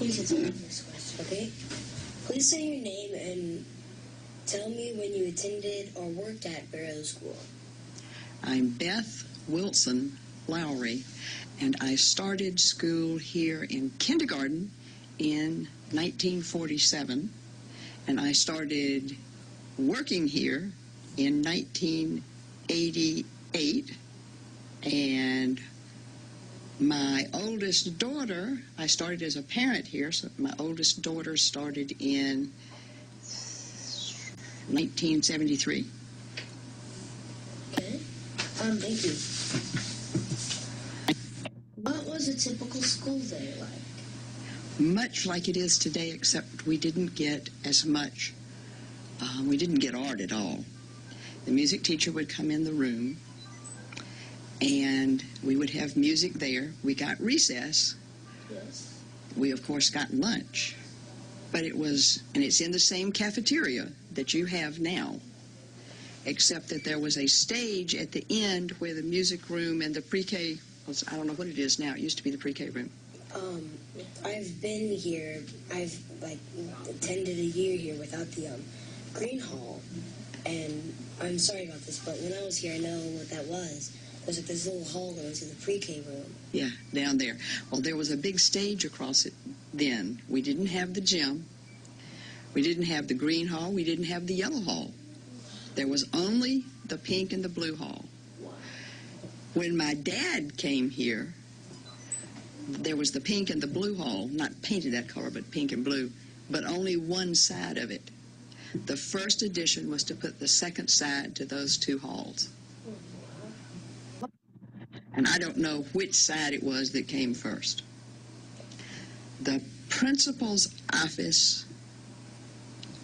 Please answer my first question, okay? Please say your name and tell me when you attended or worked at Barrow School. I'm Beth Wilson Lowery, and I started school here in kindergarten in 1947, and I started working here in 1988, and my oldest daughter, I started as a parent here, so my oldest daughter started in 1973. Okay. Thank you. What was a typical school day like? Much like it is today, except we didn't get as much. We didn't get art at all. The music teacher would come in the room, and we would have music there. We got recess. Yes. We, of course, got lunch. But it was, and it's in the same cafeteria that you have now, except that there was a stage at the end where the music room and the pre-K was, I don't know what it is now. It used to be the pre-K room. I've been here. I've, attended a year here without the, green hall. And I'm sorry about this, but when I was here, I know what that was. There's like this little hall going to the pre-K room. Yeah, down there. Well, there was a big stage across it then. We didn't have the gym. We didn't have the green hall. We didn't have the yellow hall. There was only the pink and the blue hall. Wow. When my dad came here, there was the pink and the blue hall, not painted that color, but pink and blue, but only one side of it. The first addition was to put the second side to those two halls. And I don't know which side it was that came first. The principal's office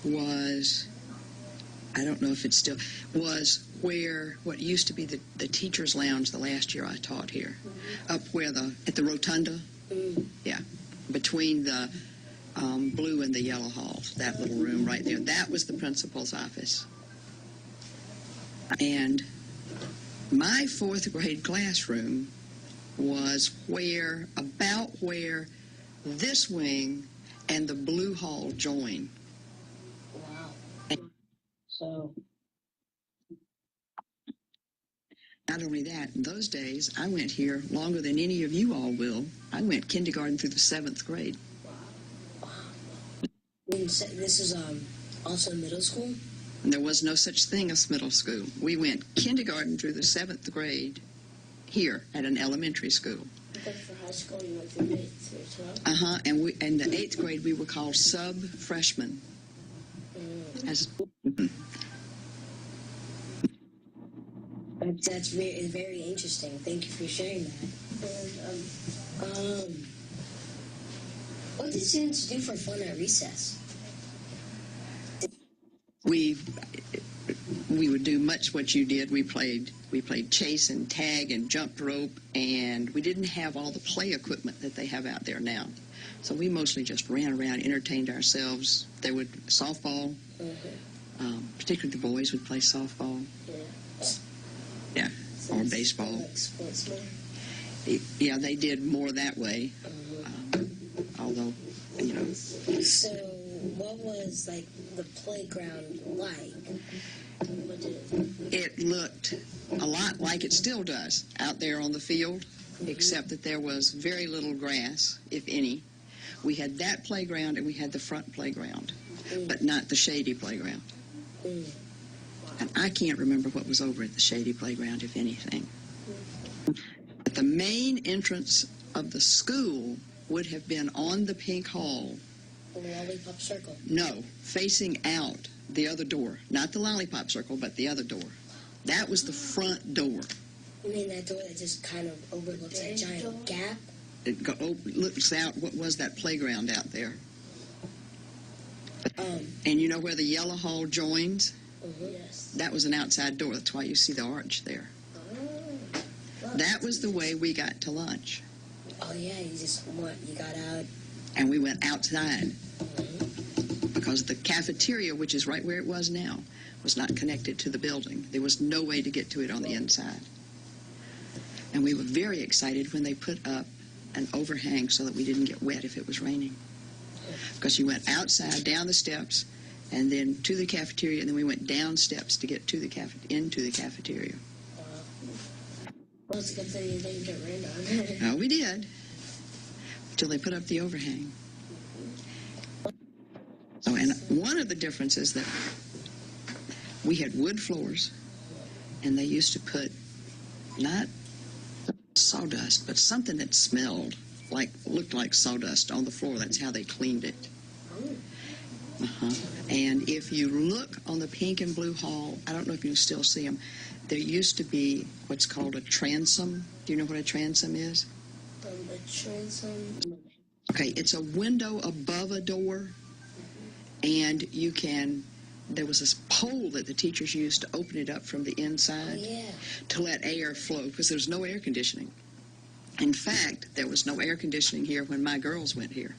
was, I don't know if it still, was where what used to be the teacher's lounge the last year I taught here. Up where at the rotunda, yeah, between the blue and the yellow halls, that little room right there. That was the principal's office. And my fourth grade classroom was about where this wing and the blue hall join. Wow. So, not only that, in those days, I went here longer than any of you all will. I went kindergarten through the 7th grade. wow. This is also middle school? And there was no such thing as middle school. We went kindergarten through the 7th grade here at an elementary school. But for high school, you went through 8th through 12th? Uh-huh, and in the 8th grade, we were called sub-freshmen. That's very, very interesting. Thank you for sharing that. And, what did students do for fun at recess? We would do much what you did. We played chase and tag and jumped rope, and we didn't have all the play equipment that they have out there now. So we mostly just ran around, entertained ourselves. They would softball, particularly the boys would play softball. Yeah, So or baseball. Like sports more? Yeah, they did more that way. Although, you know. So, what was the playground like? What did It looked a lot like it still does out there on the field, except that there was very little grass, if any. We had that playground and we had the front playground, but not the shady playground. And I can't remember what was over at the shady playground, if anything. But the main entrance of the school would have been on the pink hall. The lollipop circle? No, facing out the other door. Not the lollipop circle, but the other door. That was the front door. You mean that door that just kind of overlooks that giant gap? It looks out what was that playground out there. And you know where the yellow hall joins? Yes. That was an outside door. That's why you see the arch there. That was the way we got to lunch. Oh, yeah, you got out. And we went outside. Because the cafeteria, which is right where it was now, was not connected to the building. There was no way to get to it on the inside. And we were very excited when they put up an overhang so that we didn't get wet if it was raining. because you went outside, down the steps, and then to the cafeteria, and then we went down steps to get to the into the cafeteria. Well, it's a good thing you didn't get rained on. We did, until they put up the overhang. Oh, and one of the differences that we had wood floors, and they used to put not sawdust, but something that smelled looked like sawdust on the floor. That's how they cleaned it. And if you look on the pink and blue hall, I don't know if you still see them, there used to be what's called a transom. Do you know what a transom is? A transom? Okay, it's a window above a door, and there was this pole that the teachers used to open it up from the inside to let air flow, because there's no air conditioning. In fact, there was no air conditioning here when my girls went here.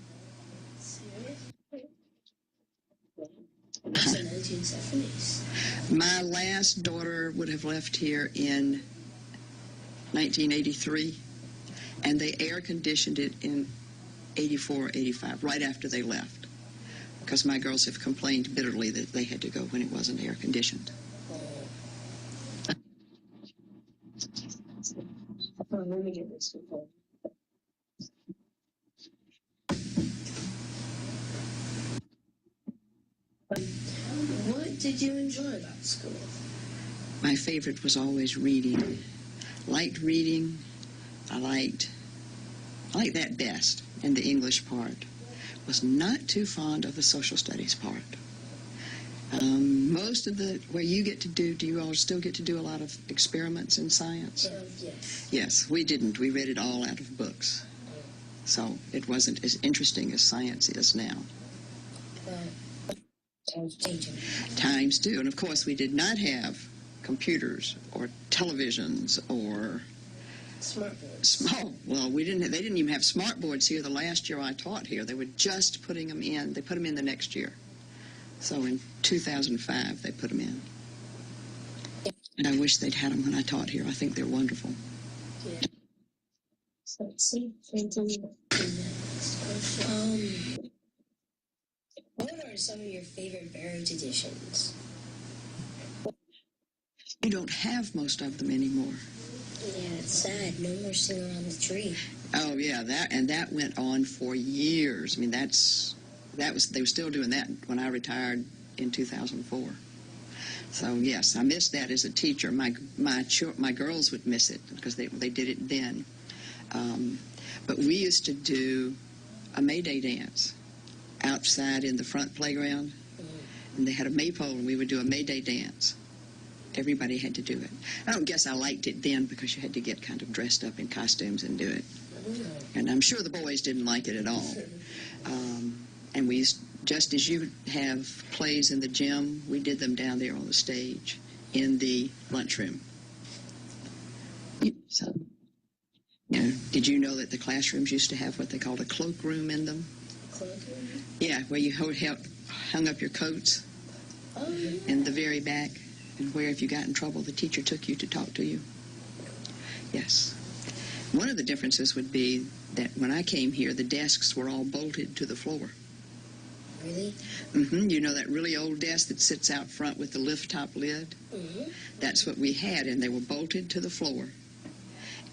It's the 1970s. My last daughter would have left here in 1983, and they air conditioned it in 84, 85, right after they left, because my girls have complained bitterly that they had to go when it wasn't air conditioned. Let me get this before. What did you enjoy about school? My favorite was always reading. Liked reading. I liked that best, and the English part. Was not too fond of the social studies part. Most of where you get to do you all still get to do a lot of experiments in science? Yes. Yes, we didn't. We read it all out of books. So it wasn't as interesting as science is now. Times changing. Times do. And of course, we did not have computers or televisions or Smart boards. Oh, well, they didn't even have smart boards here the last year I taught here. They were just putting them in. They put them in the next year. So in 2005, they put them in. And I wish they'd had them when I taught here. I think they're wonderful. Yeah. So let's see. What are some of your favorite Barrow traditions? You don't have most of them anymore. Yeah, it's sad. No more singing on the tree. Oh yeah, that went on for years. I mean, they were still doing that when I retired in 2004. So yes, I missed that as a teacher. My girls would miss it because they did it then. But we used to do a May Day dance outside in the front playground, and they had a maypole, and we would do a May Day dance. Everybody had to do it. I don't guess I liked it then because you had to get kind of dressed up in costumes and do it. And I'm sure the boys didn't like it at all. And we used, just as you have plays in the gym, we did them down there on the stage in the lunchroom. So, did you know that the classrooms used to have what they called a cloakroom in them? Cloakroom? Yeah, where you hung up your coats in the very back. And where if you got in trouble, the teacher took you to talk to you. Yes. One of the differences would be that when I came here, the desks were all bolted to the floor. Really? Mm-hmm. You know that really old desk that sits out front with the lift-top lid? Mm-hmm. That's what we had, and they were bolted to the floor.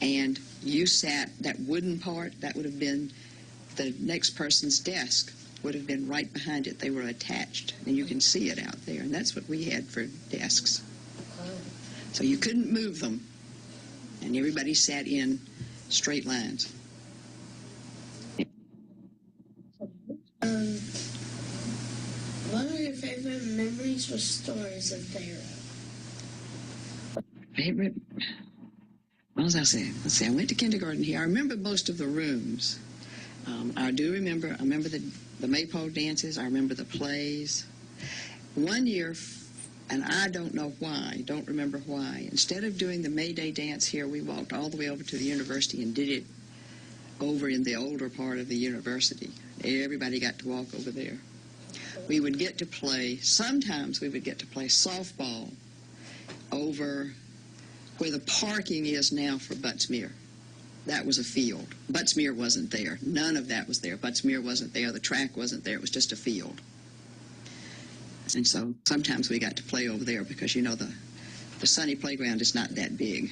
And you sat, that wooden part, that would have been the next person's desk. Would have been right behind it. They were attached, and you can see it out there. And that's what we had for desks. So you couldn't move them, and everybody sat in straight lines. What are your favorite memories or stories of Barrow? Favorite? What was I saying? Let's see. I went to kindergarten here. I remember most of the rooms. I remember the maypole dances. I remember the plays. One year, and I don't know why, don't remember why, instead of doing the May Day dance here, we walked all the way over to the university and did it over in the older part of the university. Everybody got to walk over there. Sometimes we would get to play softball over where the parking is now for Buttsmere. that was a field. Buttsmere wasn't there. None of that was there. Buttsmere wasn't there. The track wasn't there. It was just a field. And so sometimes we got to play over there because, you know, the sunny playground is not that big.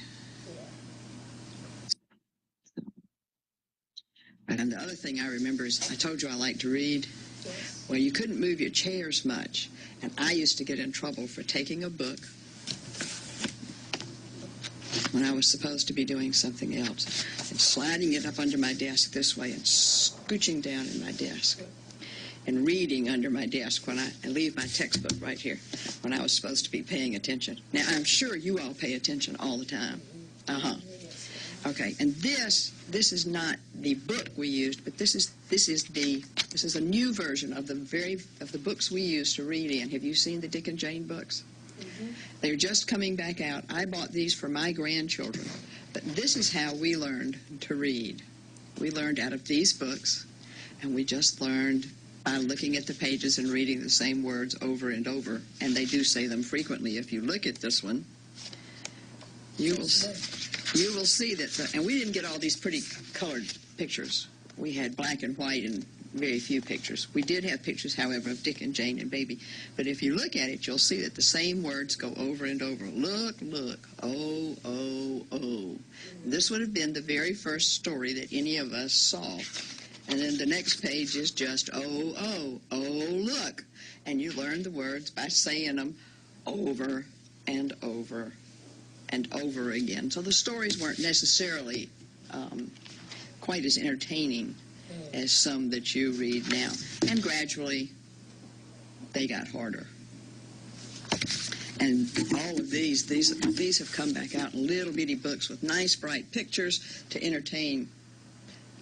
And the other thing I remember is I told you I like to read. Yes. Well, you couldn't move your chairs much. And I used to get in trouble for taking a book when I was supposed to be doing something else and sliding it up under my desk this way and scooching down in my desk and reading under my desk when I leave my textbook right here when I was supposed to be paying attention. Now, I'm sure you all pay attention all the time. Okay, and this is not the book we used, but this is a new version of the books we used to read in. Have you seen the Dick and Jane books? Mm-hmm. They're just coming back out. I bought these for my grandchildren, but this is how we learned to read. We learned out of these books, and we just learned by looking at the pages and reading the same words over and over, and they do say them frequently. If you look at this one, you will see that, and we didn't get all these pretty colored pictures. We had black and white and very few pictures. We did have pictures, however, of Dick and Jane and Baby. But if you look at it, you'll see that the same words go over and over. Look, look, oh, oh, oh. This would have been the very first story that any of us saw. And then the next page is just, oh, oh, oh, look. And you learn the words by saying them over and over and over again. So the stories weren't necessarily quite as entertaining as some that you read now. And gradually, they got harder. And all of these have come back out in little bitty books with nice bright pictures to entertain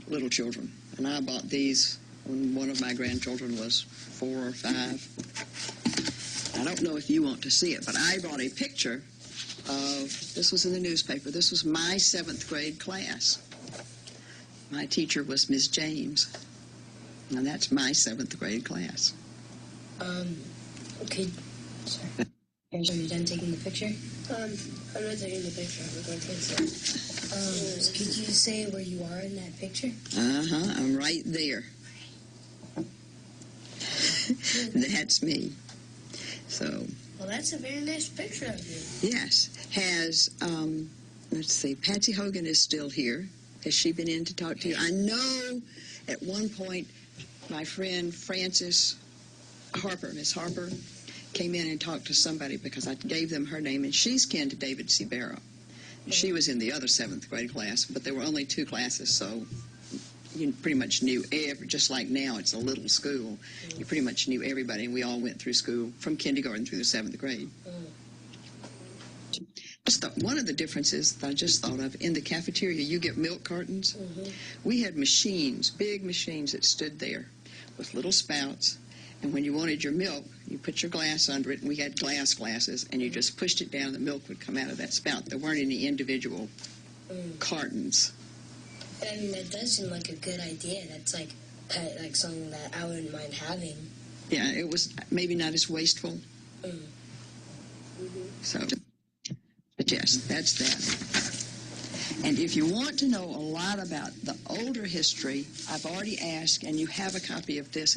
little children. And I bought these when one of my grandchildren was 4 or 5. I don't know if you want to see it, but I bought a picture of, this was in the newspaper, this was my 7th grade class. My teacher was Miss James, and that's my 7th grade class. Okay, sorry. Are you done taking the picture? I'm not taking the picture. I'm going to take it. So could you say where you are in that picture? I'm right there. That's me. So. Well, that's a very nice picture of you. Yes. Has, let's see, Patsy Hogan is still here. Has she been in to talk to you? I know at one point my friend Frances Harper, Miss Harper, came in and talked to somebody because I gave them her name, and she's kin to David C. Barrow. She was in the other 7th grade class, but there were only 2 classes, so you pretty much knew just like now it's a little school. You pretty much knew everybody, and we all went through school from kindergarten through the 7th grade. One of the differences that I just thought of, in the cafeteria, you get milk cartons. Mm-hmm. We had machines, big machines that stood there with little spouts, and when you wanted your milk, you put your glass under it, and we had glass glasses, and you just pushed it down, the milk would come out of that spout. There weren't any individual cartons. I mean, that does seem like a good idea. That's like something that I wouldn't mind having. Yeah, it was maybe not as wasteful. So, but yes, that's that. And if you want to know a lot about the older history, I've already asked, and you have a copy of this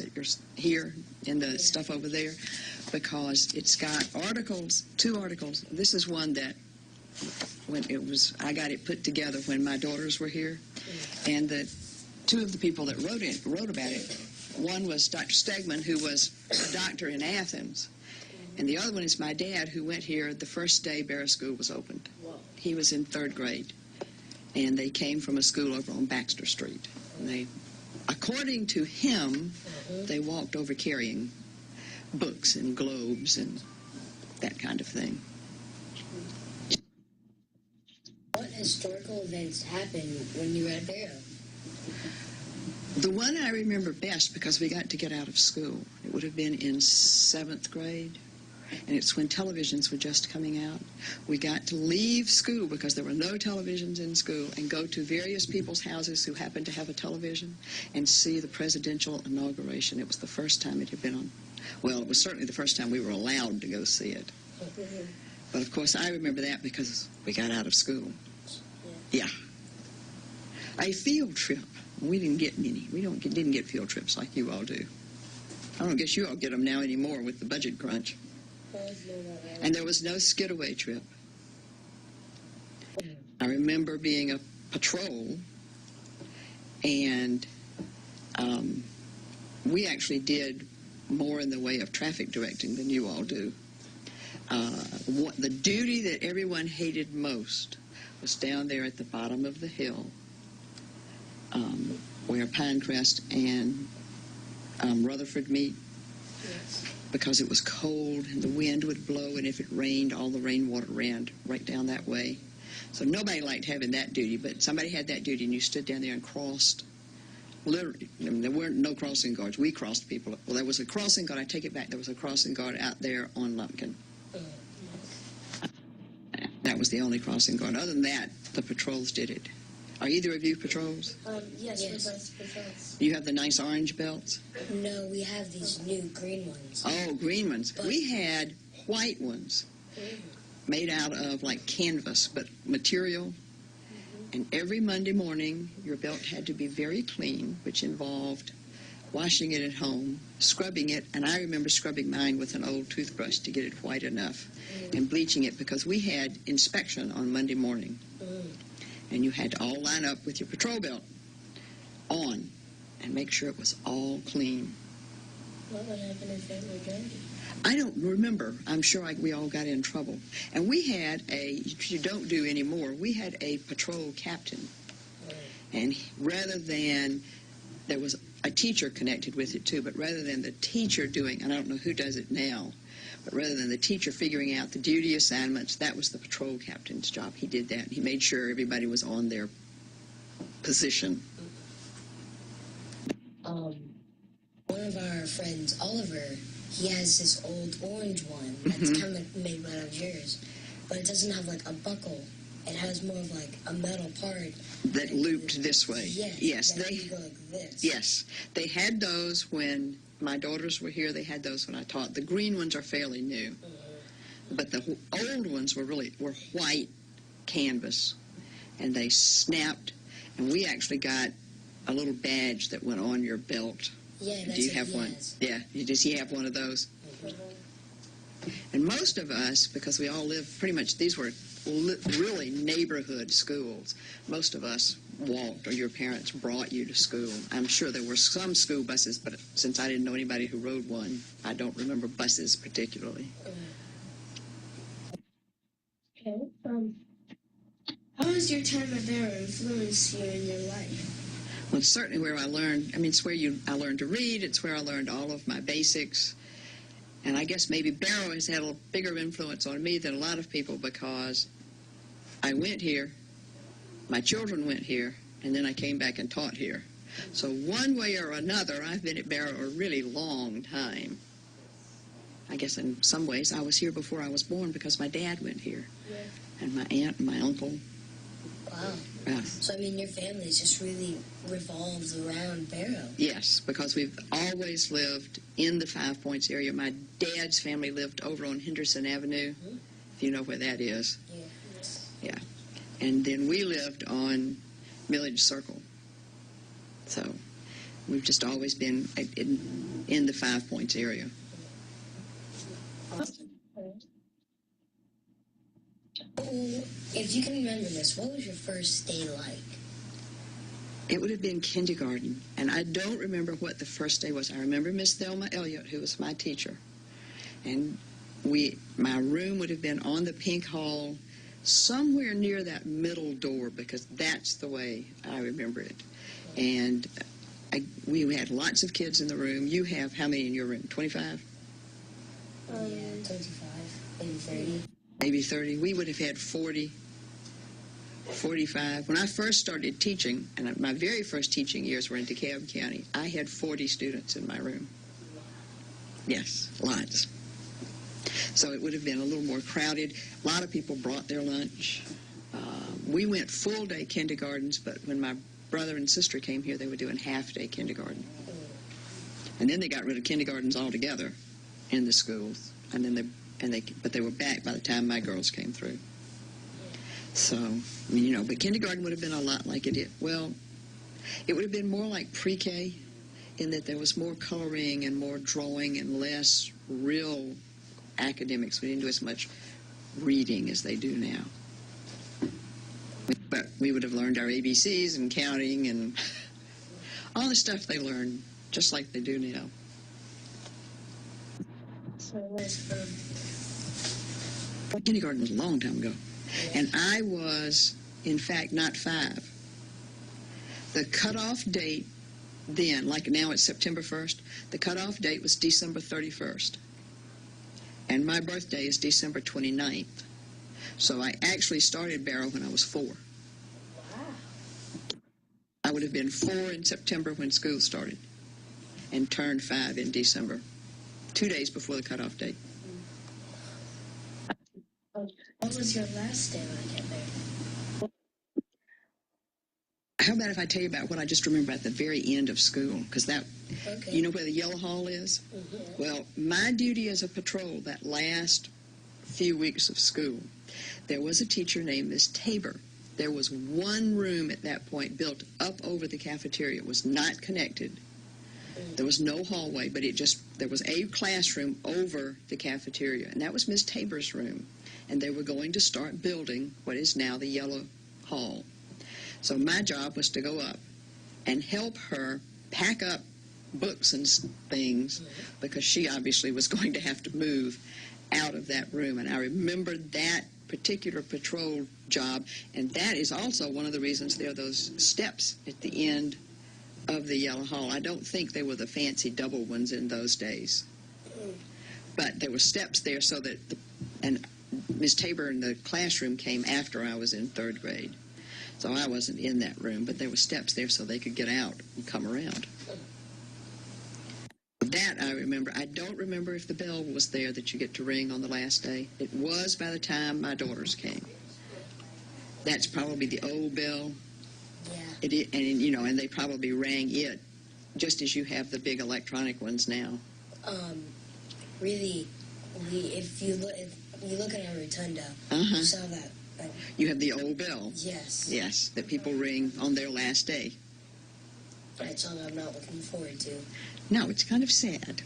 here in the stuff over there, because it's got articles, 2 articles. This is one that I got it put together when my daughters were here, and the 2 of the people that wrote about it, one was Dr. Stegman, who was a doctor in Athens, and the other one is my dad, who went here the first day Barrow School was opened. He was in 3rd grade. And they came from a school over on Baxter Street. And they, according to him, they walked over carrying books and globes and that kind of thing. What historical events happened when you were at Barrow? The one I remember best, because we got to get out of school, it would have been in 7th grade. And it's when televisions were just coming out. We got to leave school because there were no televisions in school and go to various people's houses who happened to have a television and see the presidential inauguration. It was the first time it had been on. Well, it was certainly the first time we were allowed to go see it. But, of course, I remember that because we got out of school. Yeah. A field trip. We didn't get many. Didn't get field trips like you all do. I don't guess you all get them now anymore with the budget crunch. And there was no skidaway trip. I remember being a patrol, and we actually did more in the way of traffic directing than you all do. The duty that everyone hated most was down there at the bottom of the hill, where Pinecrest and Rutherford meet. Yes. Because it was cold and the wind would blow, and if it rained, all the rainwater ran right down that way. So nobody liked having that duty, but somebody had that duty, and you stood down there and crossed. Literally, I mean, there weren't no crossing guards. We crossed people. Well, there was a crossing guard. I take it back. There was a crossing guard out there on Lumpkin. That was the only crossing guard. Other than that, the patrols did it. Are either of you patrols? Yes, we're both patrols. You have the nice orange belts? No, we have these new green ones. Oh, green ones. But we had white ones made out of like canvas, but material. And every Monday morning, your belt had to be very clean, which involved washing it at home, scrubbing it, and I remember scrubbing mine with an old toothbrush to get it white enough, and bleaching it because we had inspection on Monday morning. And you had to all line up with your patrol belt on and make sure it was all clean. What would happen if it were dirty? I don't remember. I'm sure we all got in trouble. And we had you don't do anymore, we had a patrol captain. And rather than, there was a teacher connected with it too, but rather than the teacher doing, and I don't know who does it now, but rather than the teacher figuring out the duty assignments, that was the patrol captain's job. He did that. He made sure everybody was on their position. One of our friends, Oliver, he has this old orange one that's kind of made out of yours, but it doesn't have like a buckle. It has more of like a metal part that looped this way. Yes, they go like this. Yes, they had those when my daughters were here. They had those when I taught. The green ones are fairly new, but the old ones were white canvas, and they snapped. And we actually got a little badge that went on your belt. Yeah, that's Do you have one? Yeah, does he have one of those? And most of us, because we all live pretty much, these were really neighborhood schools. Most of us walked, or your parents brought you to school. I'm sure there were some school buses, but since I didn't know anybody who rode one, I don't remember buses particularly. Okay. How has your time at Barrow influenced you in your life? Well, it's certainly where I learned. I mean, it's where I learned to read. It's where I learned all of my basics. And I guess maybe Barrow has had a bigger influence on me than a lot of people, because I went here, my children went here, and then I came back and taught here. So one way or another, I've been at Barrow a really long time. I guess in some ways I was here before I was born because my dad went here, and my aunt and my uncle. Wow. Yeah. So, I mean, your family's just really revolves around Barrow. Yes, because we've always lived in the Five Points area. My dad's family lived over on Henderson Avenue, if you know where that is. Yeah. And then we lived on Village Circle. So we've just always been in the Five Points area. If you can remember this, what was your first day like? It would have been kindergarten, and I don't remember what the first day was. I remember Miss Thelma Elliott, who was my teacher, and my room would have been on the pink hall, somewhere near that middle door, because that's the way I remember it. And we had lots of kids in the room. You have how many in your room? 25? 25, maybe 30. Maybe 30. We would have had 40, 45. When I first started teaching, and my very first teaching years were in DeKalb County, I had 40 students in my room. Yes, lots. So it would have been a little more crowded. A lot of people brought their lunch. We went full-day kindergartens, but when my brother and sister came here, they were doing half-day kindergarten. And then they got rid of kindergartens altogether in the schools. And then but they were back by the time my girls came through. So, I mean, but kindergarten would have been a lot like it is. Well, it would have been more like pre-K in that there was more coloring and more drawing and less real academics. We didn't do as much reading as they do now. But we would have learned our ABCs and counting and all the stuff they learn, just like they do now. So it was Kindergarten was a long time ago. And I was, in fact, not 5. The cutoff date then, like now it's September 1st, the cutoff date was December 31st. And my birthday is December 29th. So I actually started Barrow when I was 4. Wow. I would have been 4 in September when school started and turned 5 in December, 2 days before the cutoff date. What was your last day like at there? How about if I tell you about what I just remember at the very end of school? Because that, Okay. you know where the yellow hall is? Mm-hmm. Well, my duty as a patrol that last few weeks of school, there was a teacher named Miss Tabor. There was one room at that point built up over the cafeteria. It was not connected. There was no hallway, but there was a classroom over the cafeteria, and that was Miss Tabor's room. And they were going to start building what is now the yellow hall. So my job was to go up and help her pack up books and things because she obviously was going to have to move out of that room. And I remember that particular patrol job, and that is also one of the reasons there are those steps at the end of the yellow hall. I don't think they were the fancy double ones in those days, but there were steps there so that and Miss Tabor in the classroom came after I was in 3rd grade. So I wasn't in that room, but there were steps there so they could get out and come around. That I remember. I don't remember if the bell was there that you get to ring on the last day. It was by the time my daughters came. That's probably the old bell. Yeah. And they probably rang it just as you have the big electronic ones now. Really, if you look at our rotunda, Uh-huh. you saw that. You have the old bell. Yes. Yes, that people ring on their last day. That's something I'm not looking forward to. No, it's kind of sad.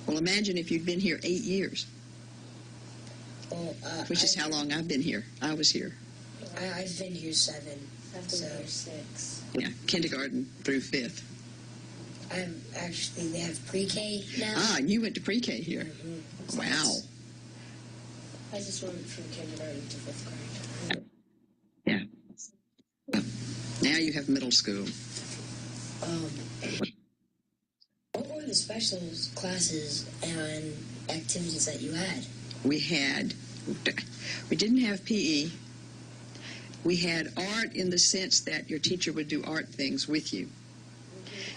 Well, imagine if you'd been here 8 years, Well, which is how long I've been here. I was here. I've been here 7. I've been here 6. Yeah, kindergarten through 5th. They have pre-K now. Ah, and you went to pre-K here. Mm-hmm. Wow. I just went from kindergarten to 5th grade. Yeah. Now you have middle school. What were the special classes and activities that you had? We didn't have PE. We had art in the sense that your teacher would do art things with you.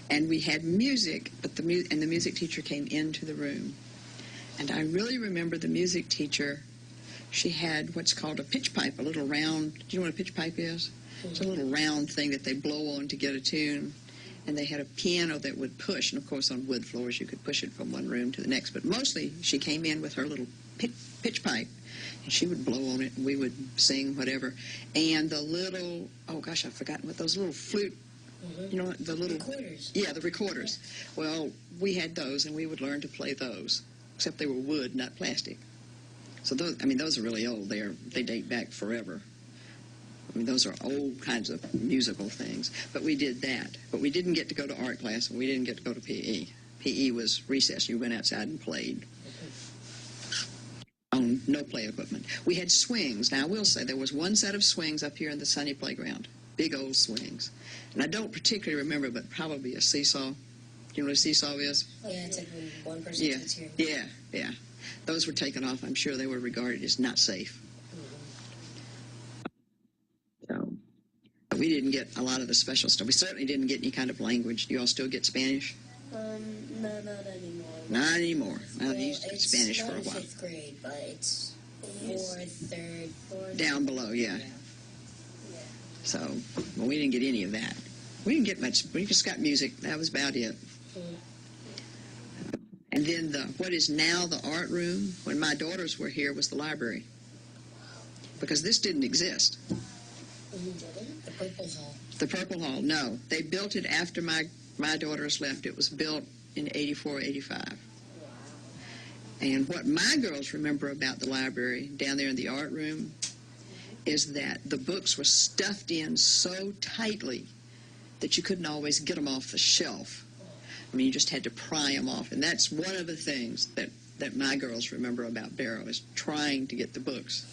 And we had music, but the music teacher came into the room. And I really remember the music teacher, she had what's called a pitch pipe, a little round, do you know what a pitch pipe is? It's a little round thing that they blow on to get a tune. And they had a piano that would push, and of course on wood floors you could push it from one room to the next. But mostly she came in with her little pitch pipe, and she would blow on it, and we would sing whatever. And the little, oh gosh, I've forgotten what those little flute, you know, the little Recorders. Yeah, the recorders. Well, we had those, and we would learn to play those, except they were wood, not plastic. So those are really old. They date back forever. I mean, those are old kinds of musical things. But we did that. But we didn't get to go to art class, and we didn't get to go to PE. PE was recess. You went outside and played. On no play equipment. We had swings. Now, I will say there was one set of swings up here in the sunny playground. Big old swings. And I don't particularly remember, but probably a seesaw. Do you know what a seesaw is? Yeah, it's like when one person sits here. Yeah. Those were taken off. I'm sure they were regarded as not safe. So, but we didn't get a lot of the special stuff. We certainly didn't get any kind of language. Do you all still get Spanish? No, not anymore. Not anymore. Well, Well, they used to get it's Spanish not for a in while. 5th grade, but it's 4th, 3rd. Down below, yeah. Yeah. So, well, we didn't get any of that. We didn't get much. We just got music. That was about it. And then what is now the art room, when my daughters were here, was the library. because this didn't exist. The Purple Hall. The Purple Hall, no. They built it after my daughters left. It was built in 84, 85. And what my girls remember about the library down there in the art room is that the books were stuffed in so tightly that you couldn't always get them off the shelf. I mean, you just had to pry them off. And that's one of the things that my girls remember about Barrow, is trying to get the books,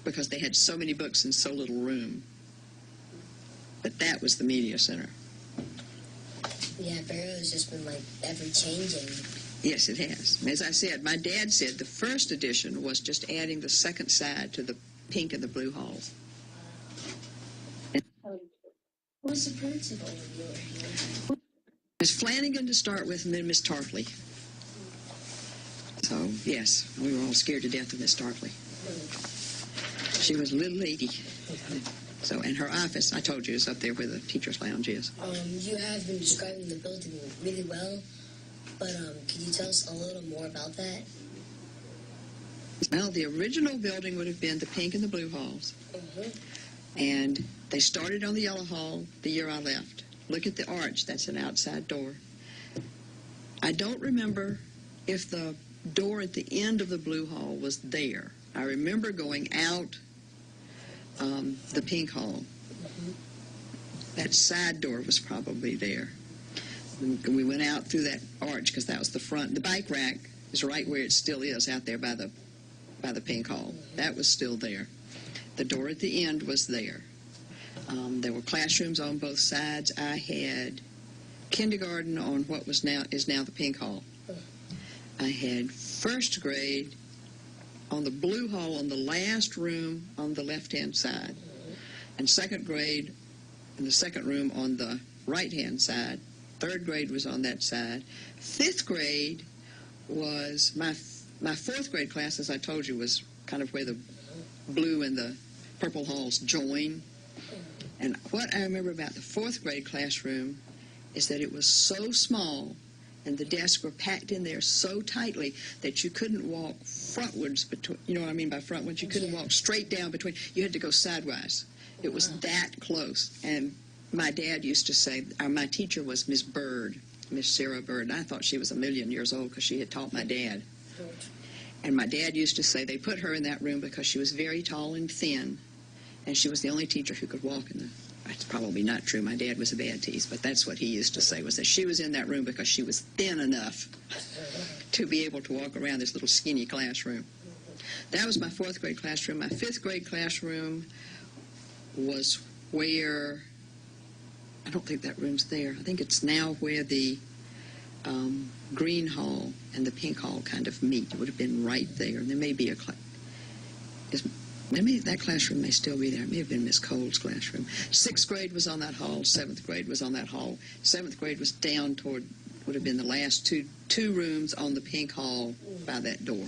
because they had so many books in so little room. But that was the media center. Yeah, Barrow has just been, like, ever-changing. Yes, it has. As I said, my dad said the first edition was just adding the second side to the pink and the blue halls. Who was the principal when you were here? Miss Flanagan to start with, and then Miss Tarpley. So, yes, we were all scared to death of Miss Tarpley. She was a little lady. So, and her office, I told you, is up there where the teacher's lounge is. You have been describing the building really well, but could you tell us a little more about that? Well, the original building would have been the pink and the blue halls. And they started on the yellow hall the year I left. Look at the arch. That's an outside door. I don't remember if the door at the end of the blue hall was there. I remember going out the pink hall. That side door was probably there. And we went out through that arch because that was the front. The bike rack is right where it still is, out there by the pink hall. That was still there. The door at the end was there. There were classrooms on both sides. I had kindergarten on what is now the pink hall. I had first grade on the blue hall on the last room on the left-hand side, and second grade in the second room on the right-hand side. Third grade was on that side. Fifth grade was my fourth grade class, as I told you, was kind of where the blue and the purple halls join. And what I remember about the fourth grade classroom is that it was so small and the desks were packed in there so tightly that you couldn't walk frontwards between, you know what I mean by frontwards? You couldn't walk straight down between, you had to go sidewise. It was that close. And my dad used to say, my teacher was Miss Bird, Miss Sarah Bird, and I thought she was 1,000,000 years old because she had taught my dad. And my dad used to say they put her in that room because she was very tall and thin, and she was the only teacher who could walk in the... That's probably not true. My dad was a bad tease, but that's what he used to say, was that she was in that room because she was thin enough to be able to walk around this little skinny classroom. That was my fourth grade classroom. My fifth grade classroom was where... I don't think that room's there. I think it's now where the green hall and the pink hall kind of meet. It would have been right there. And there may be a that classroom may still be there. It may have been Miss Cole's classroom. Sixth grade was on that hall. Seventh grade was on that hall. Seventh grade was down toward, would have been the last two rooms on the pink hall by that door,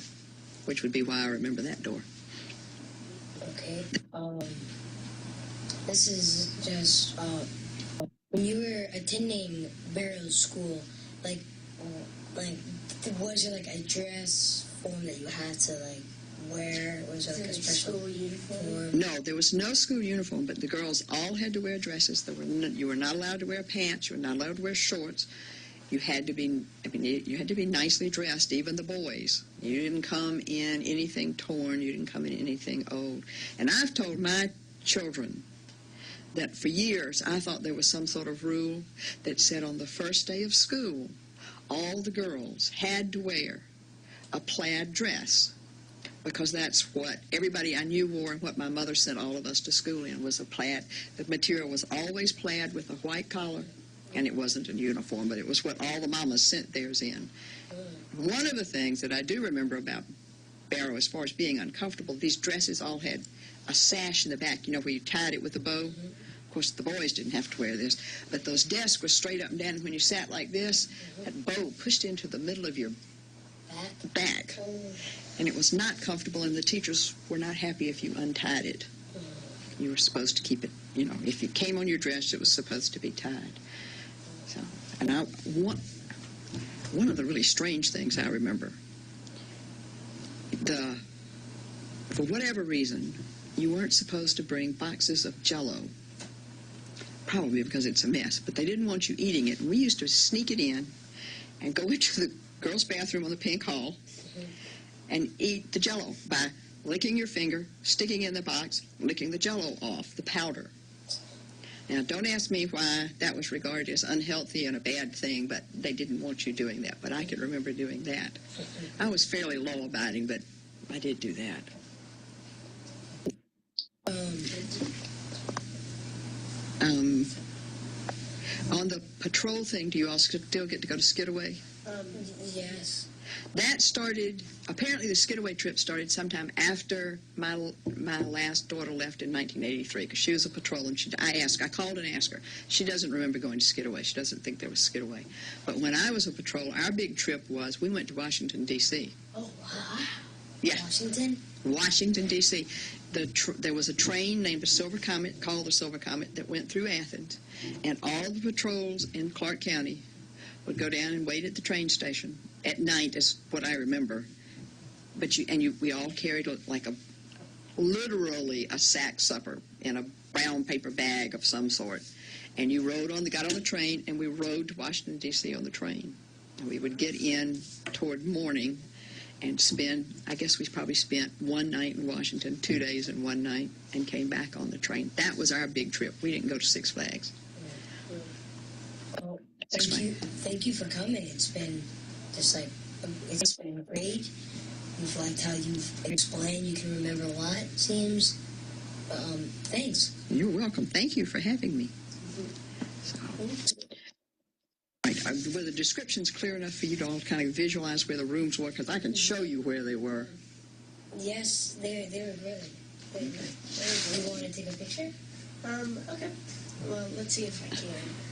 which would be why I remember that door. Okay. This is just, when you were attending Barrow School, like, was there, like, a dress form that you had to, like, wear? Was there, like, a special school uniform? No, there was no school uniform, but the girls all had to wear dresses. You were not allowed to wear pants. You were not allowed to wear shorts. You had to be, you had to be nicely dressed, even the boys. You didn't come in anything torn. You didn't come in anything old. And I've told my children that for years I thought there was some sort of rule that said on the first day of school, all the girls had to wear a plaid dress, because that's what everybody I knew wore and what my mother sent all of us to school in was a plaid. The material was always plaid with a white collar, and it wasn't a uniform, but it was what all the mamas sent theirs in. One of the things that I do remember about Barrow, as far as being uncomfortable, these dresses all had a sash in the back, you know, where you tied it with a bow. Of course, the boys didn't have to wear this, but those desks were straight up and down, and when you sat like this, that bow pushed into the middle of your back. And it was not comfortable, and the teachers were not happy if you untied it. You were supposed to keep it, you know, if it came on your dress, it was supposed to be tied. So, and one of the really strange things I remember, for whatever reason, you weren't supposed to bring boxes of Jell-O. Probably because it's a mess, but they didn't want you eating it. And we used to sneak it in and go into the girls' bathroom on the pink hall and eat the Jell-O by licking your finger, sticking in the box, licking the Jell-O off, the powder. Now, don't ask me why that was regarded as unhealthy and a bad thing, but they didn't want you doing that. But I can remember doing that. I was fairly law-abiding, but I did do that. On the patrol thing, do you all still get to go to Skidaway? Yes. That started, apparently the Skidaway trip started sometime after my last daughter left in 1983, because she was a patrol, and I called and asked her. She doesn't remember going to Skidaway. She doesn't think there was Skidaway. But when I was a patrol, our big trip was, we went to Washington, D.C. Oh, wow. Yeah. Washington, D.C. There was a train named the Silver Comet, called the Silver Comet, that went through Athens, and all the patrols in Clark County would go down and wait at the train station at night, is what I remember. But we all carried literally a sack supper in a brown paper bag of some sort, and you got on the train, and we rode to Washington D.C. on the train. And we would get in toward morning and I guess we probably spent one night in Washington, 2 days and 1 night, and came back on the train. That was our big trip. We didn't go to Six Flags. Well, thank you for coming. It's been it's been great. You've liked how you've explained. You can remember a lot, it seems. Thanks. You're welcome. Thank you for having me. Were the descriptions clear enough for you to all kind of visualize where the rooms were? Because I can show you where they were. Yes, they were really. You want to take a picture? Okay. Well, let's see if I can.